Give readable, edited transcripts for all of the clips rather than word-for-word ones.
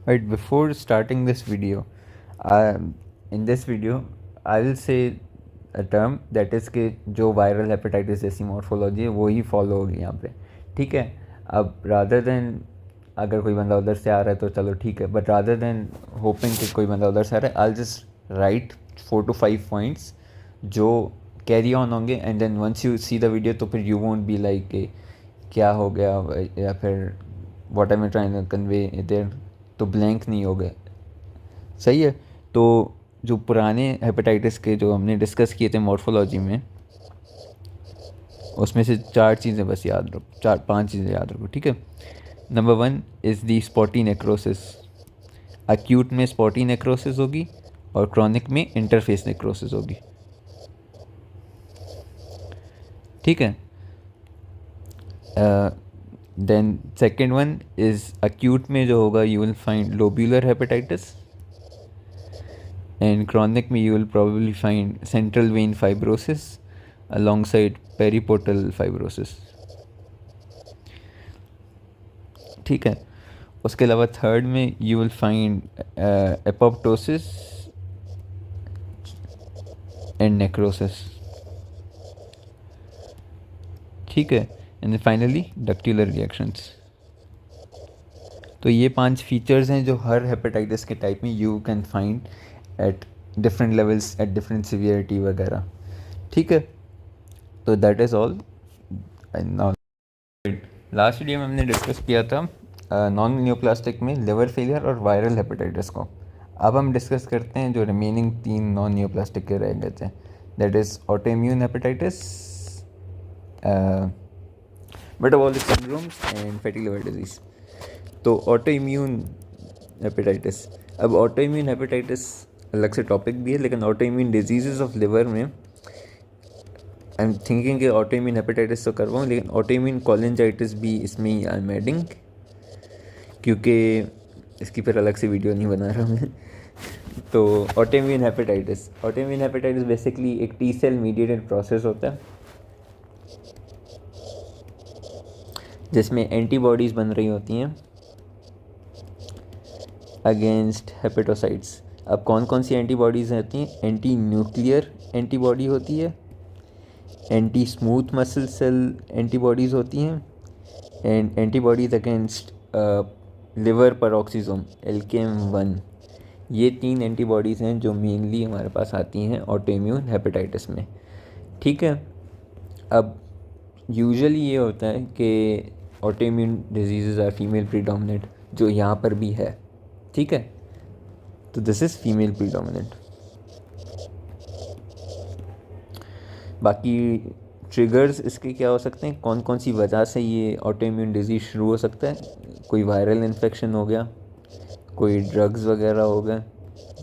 Right, before starting this video, in this video, I will say a term that is कि जो viral hepatitis जैसी morphology है वो ही follow होगी यहाँ पे, ठीक है। अब रादर देन अगर कोई बंदा उधर से आ रहा है तो चलो ठीक है, बट रादर देन होपिंग कि कोई बंदा उधर से आ रहा है, I just write 4 to 5 points जो कैरी ऑन होंगे, and then once you see the video तो फिर यू वोंट बी लाइक क्या हो गया या फिर what am I trying to convey there, तो ब्लैंक नहीं हो गए। सही है। तो जो पुराने हेपेटाइटिस के जो हमने डिस्कस किए थे मॉर्फोलॉजी में, उसमें से 4 चीज़ें बस याद रखो, 4-5 चीज़ें याद रखो, ठीक है। Number 1 is the spotty necrosis. Acute में स्पॉटी नेक्रोसिस होगी और क्रॉनिक में इंटरफेस नेक्रोसिस होगी, ठीक है। Then second one is acute में जो होगा you will find lobular hepatitis, and chronic में you will probably find central vein fibrosis alongside periportal fibrosis, ठीक है। उसके अलावा थर्ड में you will find apoptosis and necrosis, ठीक है। And finally ductular reactions. तो ये 5 फीचर्स हैं जो हर हेपेटाइटिस के टाइप में you can find at different levels, at different severity वगैरह, ठीक है। तो that is all. Now last video में हमने डिस्कस किया था नॉन न्यूप्लास्टिक में लिवर फेलियर और वायरल हेपेटाइटिस को। अब हम डिस्कस करते हैं जो रिमेनिंग 3 नॉन न्यूप्लास्टिक के रह गए थे, that is autoimmune hepatitis, metabolic syndromes and fatty liver disease. तो ऑटो इम्यून हेपेटाइटिस, अब ऑटो इम्यून हेपेटाइटिस अलग से टॉपिक भी है, लेकिन auto immune disease of liver में आई एम थिंकिंग कि ऑटो इम्यून हेपेटाइटिस तो करवाऊँ, लेकिन ऑटो इम्यून कोलिंजाइटिस भी इसमें ही आई एम एडिंग, क्योंकि इसकी फिर अलग से वीडियो नहीं बना रहा मैं। तो ऑटो इम्यून हेपेटाइटिस बेसिकली एक टी सेल मीडिएटेड प्रोसेस होता है जिसमें एंटीबॉडीज़ बन रही होती हैं अगेंस्ट हेपेटोसाइट्स। अब कौन कौन सी एंटीबॉडीज़ होती हैं? एंटी न्यूक्लियर एंटीबॉडी होती है, anti smooth muscle cell antibodies होती हैं, and antibodies against liver peroxisome LKM1। ये 3 एंटीबॉडीज़ हैं जो मेनली हमारे पास आती हैं ऑटो इम्यून हेपेटाइटिस में, ठीक है। अब यूजुअली ये होता है कि auto immune disease are female predominant, जो यहाँ पर भी है, ठीक है। तो दिस इज़ फीमेल प्रीडोमिनेंट। बाकी ट्रिगर्स इसके क्या हो सकते हैं, कौन कौन सी वजह से ये ऑटो इम्यून डिजीज़ शुरू हो सकता है? कोई वायरल इन्फेक्शन हो गया, कोई ड्रग्स वगैरह हो गए,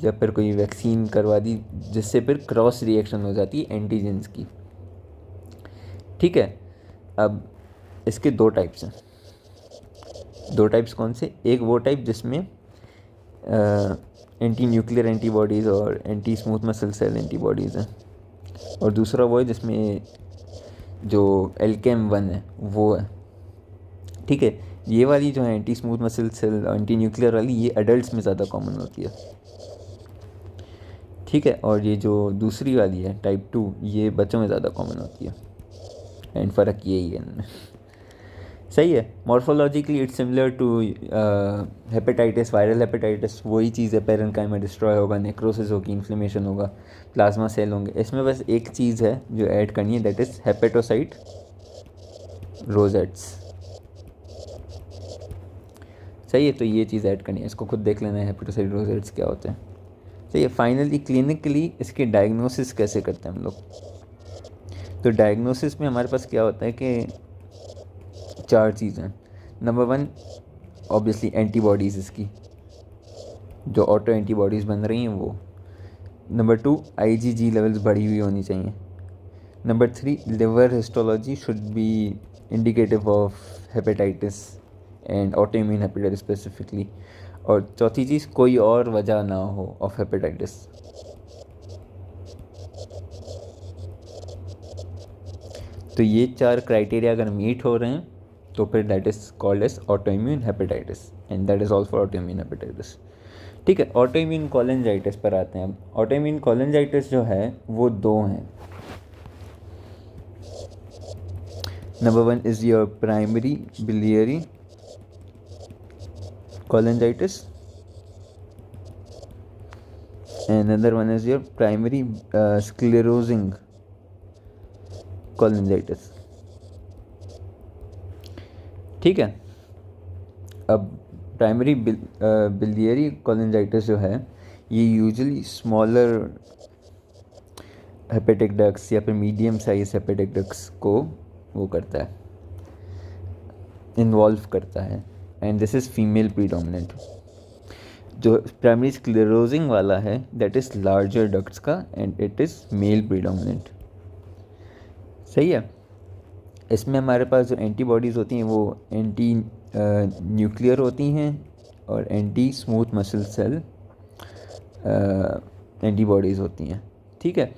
या फिर कोई वैक्सीन करवा दी जिससे फिर क्रॉस रिएक्शन हो जाती है एंटीजेंस की, ठीक है। अब इसके 2 टाइप्स हैं। 2 टाइप्स कौन से? एक वो टाइप जिसमें एंटी न्यूक्लियर एंटीबॉडीज़ और anti smooth muscle cell antibodies हैं, और दूसरा वो है जिसमें जो LKM1 है वो है, ठीक है। ये वाली जो है anti smooth muscle cell anti nuclear वाली, ये एडल्ट्स में ज़्यादा कॉमन होती है, ठीक है। और ये जो दूसरी वाली है टाइप 2, ये बच्चों में ज़्यादा कॉमन होती है, एंड फ़र्क यही है इनमें, सही है। Morphologically it's similar to hepatitis, viral hepatitis वही चीज़ है, पेरेन्काइमा डिस्ट्रॉय होगा, नेक्रोसिस होगी, इन्फ्लेमेशन होगा, प्लाज्मा सेल होंगे। इसमें बस एक चीज़ है जो ऐड करनी है, दैट इज़ हेपेटोसाइट रोजेट्स, सही है। तो ये चीज़ ऐड करनी है, इसको खुद देख लेना है हेपेटोसाइट रोजेट्स क्या होते हैं, सही है। फाइनली क्लिनिकली इसके डायग्नोसिस कैसे करते हैं हम लोग? तो डायग्नोसिस में हमारे पास क्या होता है कि 4 चीज़ें। नंबर 1 ऑब्वियसली एंटीबॉडीज़, इसकी जो ऑटो एंटीबॉडीज़ बन रही हैं वो। नंबर 2 IgG लेवल्स बढ़ी हुई होनी चाहिए। Number 3 liver histology should be indicative of hepatitis and auto immune hepatitis specifically. और चौथी चीज़, कोई और वजह ना हो ऑफ हेपेटाइटिस। तो ये 4 क्राइटेरिया अगर मीट हो रहे हैं तो फिर that is called as auto immune hepatitis. And that is all for autoimmune hepatitis. ठीक है, ऑटोइम्यून कोलिंजाइटिस पर आते हैं। अब ऑटोइम्यून कोलिंजाइटिस जो है वो दो हैं। Number one is your primary biliary cholangitis and another one is your primary sclerosing cholangitis। ठीक है, अब प्राइमरी बिलियरी कोलिंजाइटिस जो है ये यूजुअली स्मॉलर हेपेटिक डक्ट्स या फिर मीडियम साइज हेपेटिक डक्ट्स को वो करता है, इन्वॉल्व करता है, and this is female predominant. जो प्राइमरी स्क्लेरोजिंग वाला है दैट इज़ लार्जर डक्ट्स का and it is male predominant. सही है। इसमें हमारे पास जो एंटीबॉडीज़ होती हैं वो एंटी न्यूक्लियर होती हैं और anti smooth muscle cell antibodies होती हैं। ठीक है,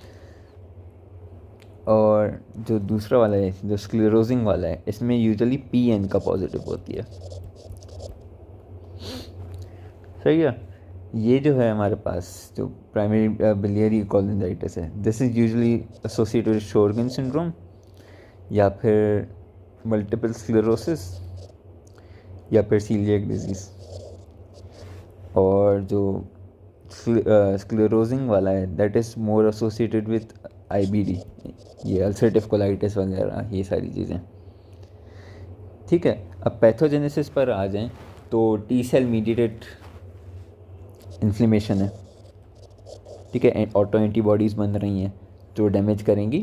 और जो दूसरा वाला है जो स्क्लेरोजिंग वाला है इसमें यूजुअली पीएन का पॉजिटिव होती है। सही है। ये जो है हमारे पास जो प्राइमरी बिलियरी कोलिंजाइटिस है this is usually associated with Sjogren syndrome या फिर मल्टीपल स्क्लेरोसिस या फिर सीलिएक डिजीज़। और जो स्क्लेरोजिंग वाला है that is more associated with IBD, ये अल्सरेटिव कोलाइटिस वगैरह ये सारी चीज़ें। ठीक है, अब पैथोजेनेसिस पर आ जाएं तो टी सेल मीडिएटेड इन्फ्लेमेशन है। ठीक है, ऑटो एंटीबॉडीज़ बन रही हैं जो डैमेज करेंगी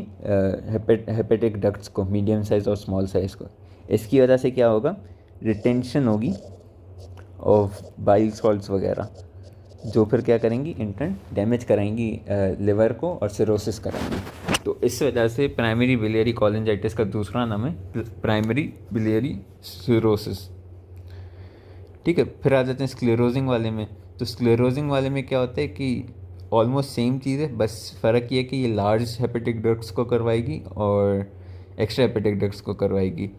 हेपेटिक डक्ट्स को, मीडियम साइज़ और स्मॉल साइज़ को। इसकी वजह से क्या होगा, रिटेंशन होगी ऑफ बाइल सॉल्ट्स वगैरह जो फिर क्या करेंगी, इंटर्न डैमेज कराएंगी लिवर को और सिरोसिस कराएंगी। तो इस वजह से प्राइमरी बिलियरी कोलिंजाइटिस का दूसरा नाम है प्राइमरी बिलियरी सिरोसिस। ठीक है, फिर आ जाते हैं स्क्लेरोजिंग वाले में। तो स्क्लेरोजिंग वाले में क्या होता है कि ऑलमोस्ट सेम चीज़ है, बस फ़र्क ये है कि ये लार्ज हेपेटिक डक्ट्स को करवाएगी और एक्स्ट्रा हेपेटिक डक्ट्स को करवाएगी।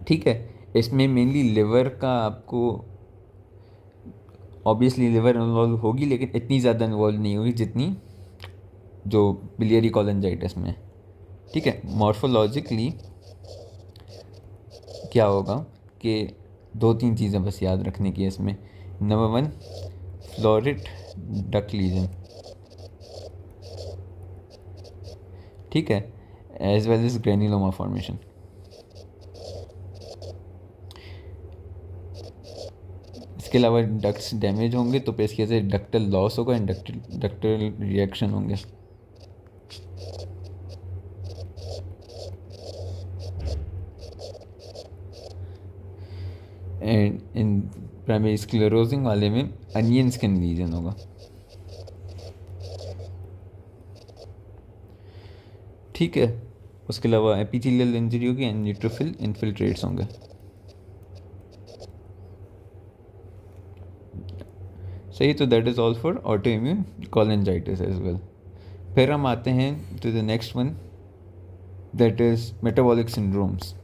ठीक है, इसमें मेनली लिवर का आपको ऑब्वियसली लिवर इन्वॉल्व होगी लेकिन इतनी ज़्यादा इन्वॉल्व नहीं होगी जितनी जो बिलियरी कोलिंजाइटिस में। ठीक है, मॉर्फोलॉजिकली क्या होगा कि दो तीन चीज़ें बस याद रखने की है इसमें। Number one, florid duct lesion. ठीक है, as well as granuloma formation. इसके अलावा डक्ट्स डैमेज होंगे तो फिर इसकी वजह से डक्टल लॉस होगा एंड डक्टल रिएक्शन होंगे। एंड इन प्राइमरी स्क्लेरोजिंग वाले में अनियन स्किन लीजन होगा। ठीक है, उसके अलावा एपिथेलियल इंजरी होगी एंड न्यूट्रोफिल इन्फिल्ट्रेट्स होंगे। सही, तो that is all for autoimmune cholangitis as well. फिर हम आते हैं to the next one that is metabolic syndromes.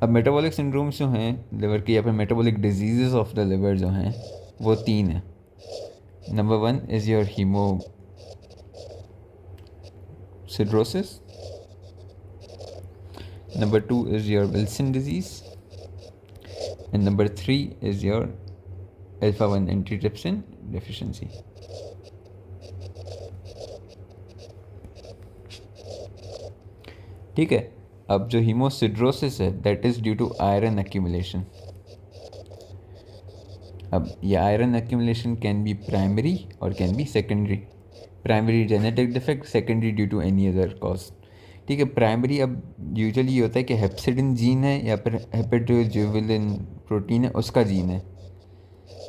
अब मेटाबॉलिक सिंड्रोम्स जो हैं लिवर के या फिर metabolic disease of the liver जो हैं वो तीन हैं। Number one is your haemosiderosis, number two is your Wilson disease and number three is your alpha-1 antitrypsin deficiency। ठीक है, अब जो हीमोसिड्रोसिस है that is due to iron accumulation. अब ये iron accumulation can be primary और can be secondary. Primary genetic defect, secondary due to any other cause. ठीक है, प्राइमरी अब यूजुअली ये होता है कि हेप्सिडिन जीन है या फिर हेपेटोजुवेलिन प्रोटीन है उसका जीन है।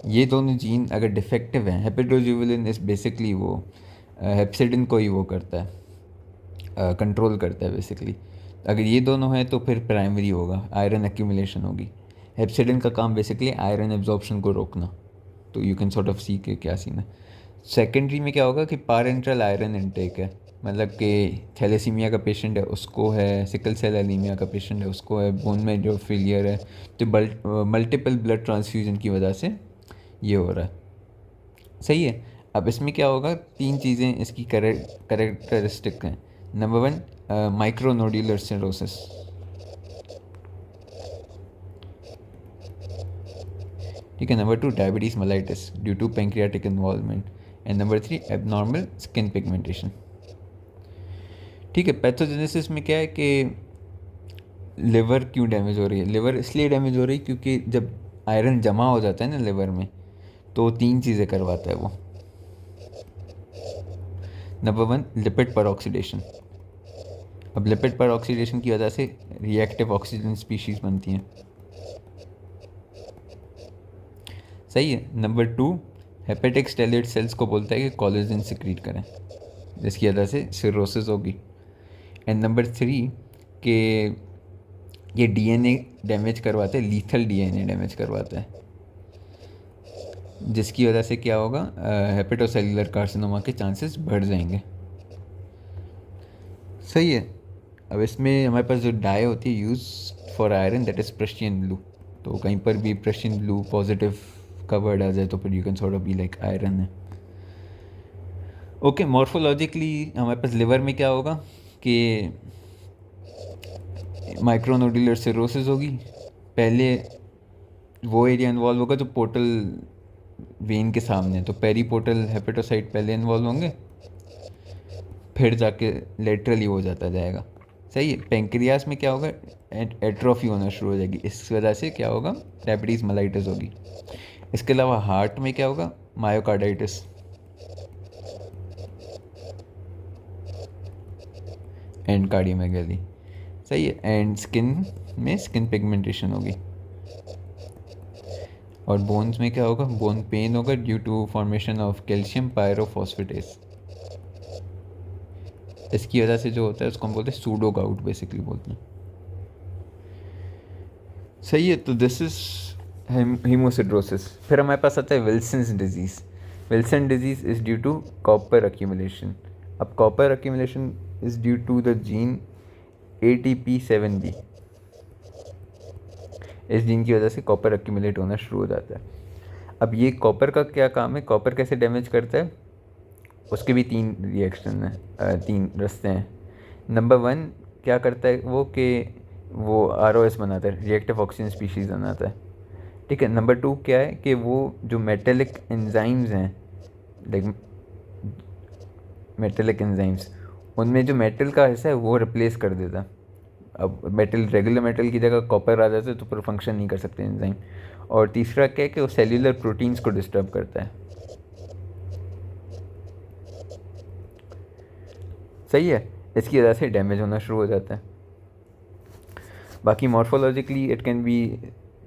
ये दोनों जीन अगर डिफेक्टिव हैं, हेपेटोजुवेलिन इस बेसिकली वो हेप्सिडिन को ही वो करता है, कंट्रोल करता है बेसिकली। अगर ये दोनों हैं तो फिर प्राइमरी होगा, आयरन एक्यूमुलेशन होगी। हेप्सिडिन का काम बेसिकली आयरन एब्जॉर्प्शन को रोकना, तो यू कैन सॉर्ट ऑफ सी के क्या सीन है। सेकेंडरी में क्या होगा कि पैरेंटल आयरन इनटेक है, मतलब कि थैलेसीमिया का पेशेंट है उसको है, सिकल सेल एनीमिया का पेशेंट है उसको है, बोन में जो फेलियर है, तो मल्टीपल ब्लड ट्रांसफ्यूजन की वजह से ये हो रहा है। सही है। अब इसमें क्या होगा, तीन चीज़ें इसकी करेक्टरिस्टिक हैं। Number one, micronodular cirrhosis. ठीक है। Number two, diabetes mellitus due to pancreatic involvement. And number three, abnormal skin pigmentation. ठीक है। पैथोजेनेसिस में क्या है कि लिवर क्यों डैमेज हो रही है? लिवर इसलिए डैमेज हो रही है क्योंकि जब आयरन जमा हो जाता है ना लिवर में, तो तीन चीज़ें करवाता है वो। नंबर वन, लिपिड पर ऑक्सीडेशन। अब लिपिड पर ऑक्सीडेशन की वजह से रिएक्टिव ऑक्सीजन स्पीशीज़ बनती हैं। सही है। Number to, hepatic stellate cells को बोलता है कि कोलेजन सिक्रीट करें, जिसकी वजह से सिरोसिस होगी। एंड नंबर थ्री, कि ये डीएनए डैमेज करवाते हैं, लीथल डीएनए डैमेज करवाता है, जिसकी वजह से क्या होगा, हेपेटोसेलुलर कार्सिनोमा के चांसेस बढ़ जाएंगे। सही है। अब इसमें हमारे पास जो डाई होती है use for iron, that is Prussian blue. तो कहीं पर भी प्रशियन ब्लू पॉजिटिव का वर्ड आ जाए तो फिर you can sort of be like iron है। ओके। मॉर्फोलॉजिकली हमारे पास लिवर में क्या होगा कि माइक्रोनोडुलर सिरोसिस होगी। पहले वो एरिया इन्वॉल्व होगा जो पोर्टल वेन के सामने, तो पेरीपोर्टल हेपेटोसाइट पहले इन्वॉल्व होंगे, फिर जाके लेटरली हो जाता जाएगा। सही है। पेंक्रियास में क्या होगा, एट्रोफी होना शुरू हो जाएगी, इस वजह से क्या होगा, डायबिटीज़ मेलाइटिस होगी। इसके अलावा हार्ट में क्या होगा, मायोकार्डाइटिस। And cardiomegaly. सही है। एंड स्किन में स्किन पिगमेंटेशन होगी। और बोन्स में क्या होगा, बोन पेन होगा due to formation of calcium pyrophosphates. इसकी वजह से जो होता है उसको हम बोलते हैं सूडो गाउट, बेसिकली बोलते हैं। सही है। तो दिस इज हीमोसिड्रोसिस। फिर हमारे पास आता है Wilson's disease. Wilson disease is due to copper accumulation. अब copper accumulation is due to the gene ATP7B। इस जीन की वजह से कॉपर अक्यूमुलेट होना शुरू हो जाता है। अब ये कॉपर का क्या काम है, कॉपर कैसे डैमेज करता है, उसके भी तीन रिएक्शन हैं, तीन रास्ते हैं। नंबर वन, क्या करता है वो कि वो ROS बनाता है, रिएक्टिव ऑक्सीजन स्पीशीज़ बनाता है। ठीक है। नंबर टू क्या है कि वो जो मेटेलिक एंजाइम्स हैं, लाइक मेटेलिक एंजाइम्स, उनमें जो मेटल का हिस्सा है वो रिप्लेस कर देता है। अब मेटल, रेगुलर मेटल की जगह कॉपर आ जाता है तो फिर फंक्शन नहीं कर सकते एंजाइम। और तीसरा क्या है कि वो सेल्यूलर प्रोटीन्स को डिस्टर्ब करता है। सही है। इसकी वजह से डैमेज होना शुरू हो जाता है। बाकी morphologically it can be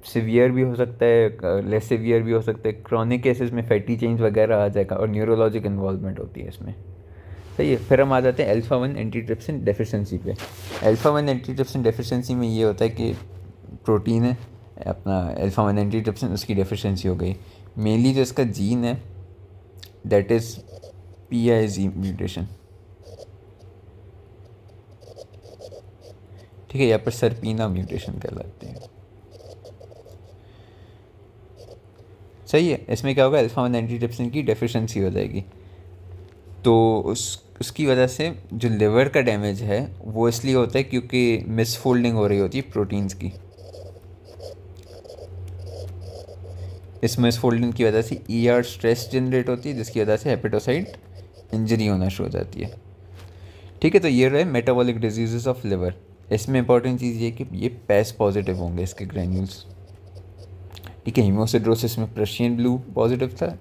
severe भी हो सकता है, लेस सिवियर भी हो सकता है। क्रॉनिक केसेस में फैटी चेंज वगैरह आ जाएगा और न्यूरोलॉजिक इन्वॉल्वमेंट होती है इसमें। सही है। फिर हम आ जाते हैं अल्फा-1 एंटीट्रिप्सिन डेफिशिएंसी पे। अल्फा-1 एंटीट्रिप्सिन डेफिशिएंसी में ये होता है कि प्रोटीन है अपना अल्फा-1 एंटीट्रिप्सिन, उसकी डेफिशिएंसी हो गई। मेनली जो इसका जीन है दैट इज़ PIZ म्यूटेशन। ठीक है। यहाँ पर सरपीना म्यूटेशन कहलाते हैं। सही है। इसमें क्या होगा, अल्फा-1 एंटीट्रिप्सिन की डेफिशिएंसी हो जाएगी, तो उसकी वजह से जो लिवर का डैमेज है वो इसलिए होता है क्योंकि मिसफोल्डिंग हो रही होती है प्रोटीन्स की। इस मिसफोल्डिंग की वजह से ER स्ट्रेस जनरेट होती है, जिसकी वजह से हेपेटोसाइट इंजरी होना शुरू हो जाती है। ठीक है। तो ये रहे मेटाबॉलिक डिजीजेस ऑफ लिवर। इसमें इंपॉर्टेंट चीज़ ये कि ये पैस पॉजिटिव होंगे इसके ग्रैन्यूल्स। ठीक है। हीमोसिड्रोसिस में प्रशियन ब्लू पॉजिटिव था,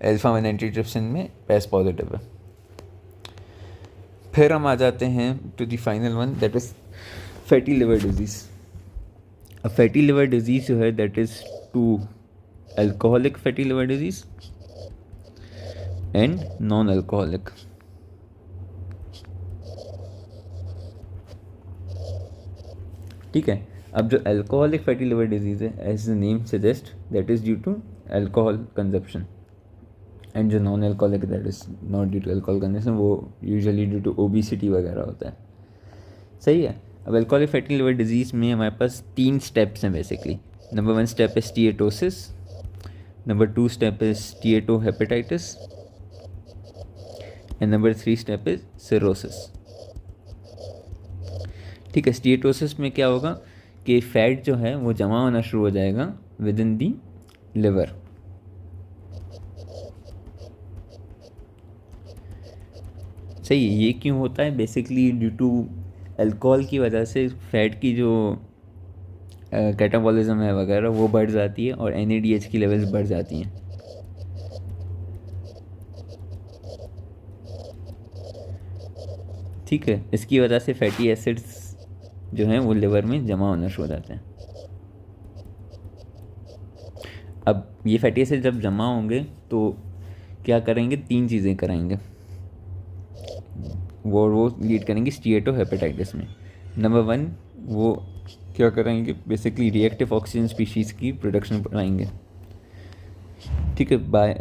अल्फा-1 एंटीट्रिप्सिन में पैस पॉजिटिव है। फिर हम आ जाते हैं to the final one, that is fatty liver disease. अब फैटी लिवर डिजीज़ जो है that is two alcoholic fatty liver disease and non alcoholic. ठीक है। अब जो अल्कोहलिक फैटी लिवर डिजीज़ है, as the name suggest, that is due to alcohol consumption. And जो non alcoholic that is not due to alcohol consumption, वो usually due to obesity वगैरह होता है। सही है। अब अल्कोहलिक फैटी लिवर डिजीज़ में हमारे पास 3 स्टेप्स हैं basically. Number 1 step is steatosis, number 2 step is steatohepatitis, and number 3 step is cirrhosis. ठीक है, स्टीएटोसिस में क्या होगा कि फैट जो है वो जमा होना शुरू हो जाएगा विद इन दी लिवर। सही है। ये क्यों होता है? बेसिकली ड्यू टू अल्कोहल की वजह से फैट की जो कैटाबॉलिज्म है वगैरह वो बढ़ जाती है और NADH की लेवल्स बढ़ जाती हैं। ठीक है, इसकी वजह से फैटी एसिड्स जो हैं वो लिवर में जमा होना शुरू हो जाते हैं। अब ये फैटी एसिड जब जमा होंगे तो क्या करेंगे? 3 चीज़ें कराएंगे, वो लीड करेंगे स्टीएटो हेपेटाइटिस में। नंबर 1 वो क्या करेंगे? बेसिकली रिएक्टिव ऑक्सीजन स्पीशीज़ की प्रोडक्शन बढ़ाएंगे। ठीक है, बाय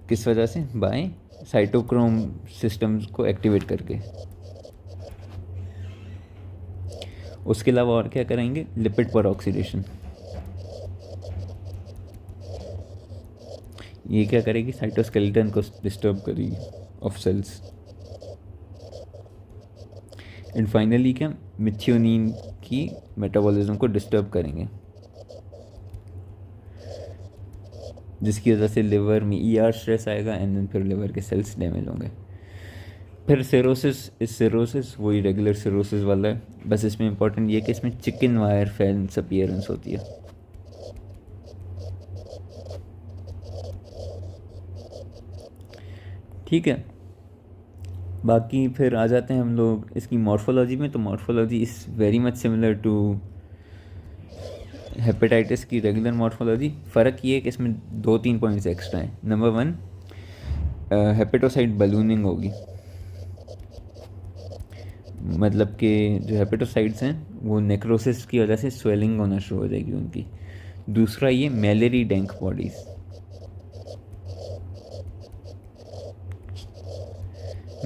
किस वजह से? बाय साइटोक्रोम सिस्टम्स को एक्टिवेट करके। उसके अलावा और क्या करेंगे? लिपिड पर ऑक्सीडेशन। ये क्या करेगी? साइटोस्केलेटन को डिस्टर्ब करेगी ऑफ सेल्स। एंड फाइनली क्या? मिथियोनिन की मेटाबॉलिज्म को डिस्टर्ब करेंगे, जिसकी वजह से लिवर में ER स्ट्रेस आएगा एंड देन फिर लिवर के सेल्स डैमेज होंगे। फिर सिरोसिस वही रेगुलर सिरोसिस वाला है, बस इसमें इंपॉर्टेंट ये कि इसमें चिकन वायर फैंस अपीयरेंस होती है। ठीक है, बाकी फिर आ जाते हैं हम लोग इसकी मॉर्फोलॉजी में। तो morphology is very much similar to hepatitis की रेगुलर मॉर्फोलॉजी। फ़र्क ये है कि इसमें 2-3 पॉइंट्स एक्स्ट्रा हैं। नंबर 1 हेपेटोसाइट बलूनिंग होगी, मतलब कि जो हेपेटोसाइट्स हैं वो नेक्रोसिस की वजह से स्वेलिंग होना शुरू हो जाएगी उनकी। दूसरा ये Mallory Denk bodies.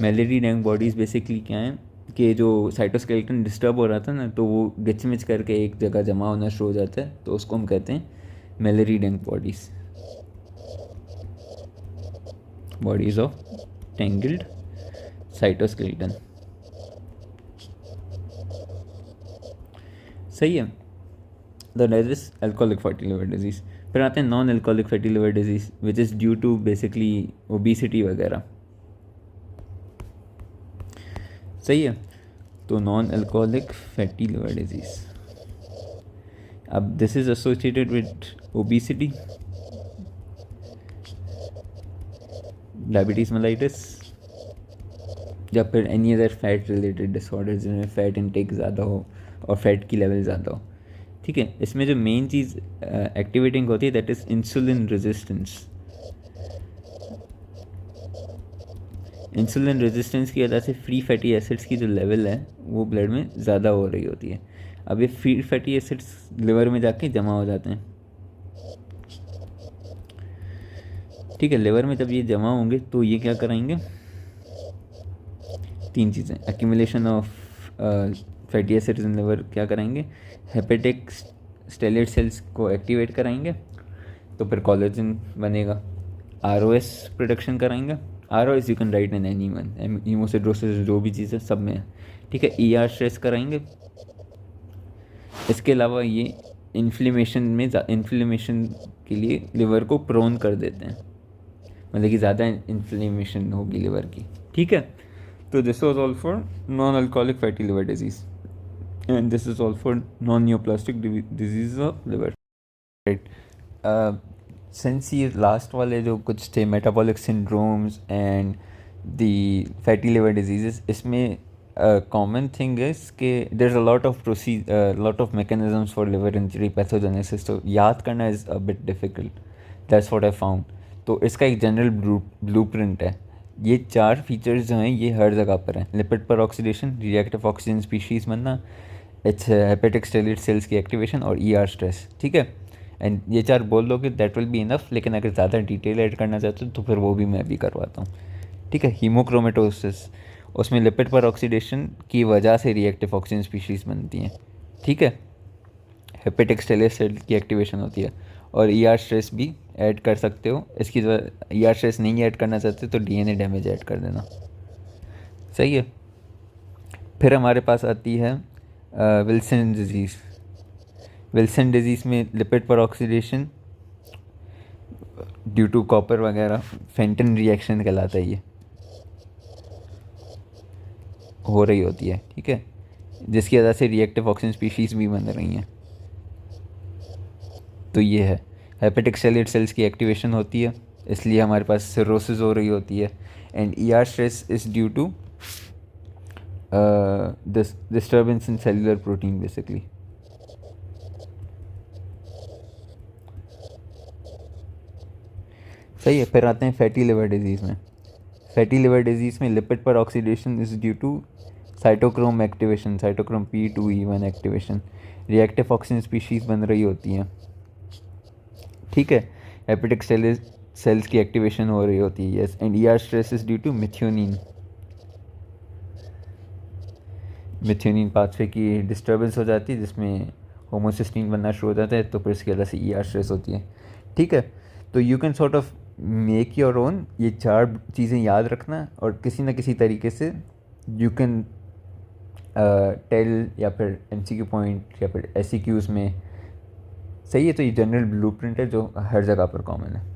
Mallory Denk bodies basically क्या हैं कि जो साइटोस्केलेटन डिस्टर्ब हो रहा था ना, तो वो गिचमिच करके एक जगह जमा होना शुरू हो जाता है, तो उसको हम कहते हैं Mallory Denk bodies of tangled cytoskeleton. सही है। The is alcoholic fatty liver disease. फिर आते हैं non alcoholic fatty liver disease which is due to basically obesity वगैरह। सही है। तो non alcoholic fatty liver disease, अब this is associated with obesity, diabetes mellitus, या फिर any other fat related disorder जिनमें फ़ैट इनटेक ज़्यादा हो और फैट की लेवल ज़्यादा हो। ठीक है, इसमें जो मेन चीज़ एक्टिवेटिंग होती है that is insulin resistance. Insulin resistance की वजह से फ्री फैटी एसिड्स की जो लेवल है वो ब्लड में ज़्यादा हो रही होती है। अब ये फ्री फैटी एसिड्स लिवर में जाके जमा हो जाते हैं। ठीक है, लिवर में जब ये जमा होंगे तो ये क्या कराएंगे? 3 चीज़ें, accumulation of fatty acids in liver क्या कराएंगे? हेपेटिक स्टेलेट सेल्स को एक्टिवेट कराएंगे, तो फिर कोलेजन बनेगा। ROS प्रोडक्शन कराएंगे। ROS you can write in anyone, hemosiderosis जो भी चीज़ है सब में है। ठीक है, ER स्ट्रेस कराएंगे। इसके अलावा ये इन्फ्लेमेशन के लिए लिवर को प्रोन कर देते हैं, मतलब कि ज़्यादा इन्फ्लेमेशन होगी लिवर की। ठीक है, तो this was all for non alcoholic fatty liver disease and this is all for non neoplastic disease of liver. Right, since ये लास्ट वाले जो कुछ थे metabolic syndromes and the fatty liver disease, इसमें कॉमन थिंग इज़ कि there is a lot of mechanisms for liver injury pathogenesis, तो याद करना is a bit difficult, that's what I found. तो इसका एक जनरल ब्लूप्रिंट है। ये 4 फीचर्स जो हैं ये हर जगह पर हैं। लिपिड पर ऑक्सीडेशन, रिएक्टिव ऑक्सीजन स्पीशीज़ बनना, हेपेटिक स्टेलेट सेल्स की एक्टिवेशन और ER स्ट्रेस। ठीक है, एंड ये 4 बोल दोगे दैट विल बी इनफ, लेकिन अगर ज़्यादा डिटेल ऐड करना चाहते हो तो फिर वो भी मैं भी करवाता हूँ। ठीक है, हीमोक्रोमेटोसिस, उसमें लिपिड पर ऑक्सीडेशन की वजह से रिएक्टिव ऑक्सीजन स्पीशीज़ बनती हैं। ठीक है, हेपेटिक स्टेलेस सेल की एक्टिवेशन होती है। और ई आर स्ट्रेस भी ऐड कर सकते हो, इसकी ई आर स्ट्रेस नहीं ऐड करना चाहते तो डीएनए डैमेज ऐड कर देना। सही है। फिर हमारे पास आती है विल्सन डिजीज़। विल्सन डिजीज़ में लिपिड पर ऑक्सीडेशन ड्यू टू कॉपर वगैरह, फेंटन रिएक्शन कहलाता है, ये हो रही होती है। ठीक है, जिसकी वजह से रिएक्टिव ऑक्सीजन स्पीशीज़ भी बन रही हैं। तो ये है, हेपेटिक सेलुलर सेल्स की एक्टिवेशन होती है, इसलिए हमारे पास सिरोसिस हो रही होती है। And E R stress is due to disturbance in cellular protein basically. सही है। फिर आते हैं फैटी लिवर डिजीज़ में। फैटी लिवर डिजीज़ में lipid peroxidation is due to cytochrome activation, cytochrome P2E1 activation, reactive oxygen species बन रही होती हैं। ठीक है, हेपेटिक सेल्स की एक्टिवेशन हो रही होती है। Yes, and E R stress is due to methionine, methionine pathway की डिस्टर्बेंस हो जाती है, जिसमें होमोसिस्टीन बनना शुरू हो जाता है, तो फिर इसकी वजह से ई आर स्ट्रेस होती है। ठीक है, तो you can sort of make your own, ये 4 चीज़ें याद रखना और किसी न किसी तरीके से यू कैन टेल, या फिर MCQ पॉइंट या फिर SCQs में। सही है, तो ये जनरल ब्लूप्रिंट है जो हर जगह पर कॉमन है।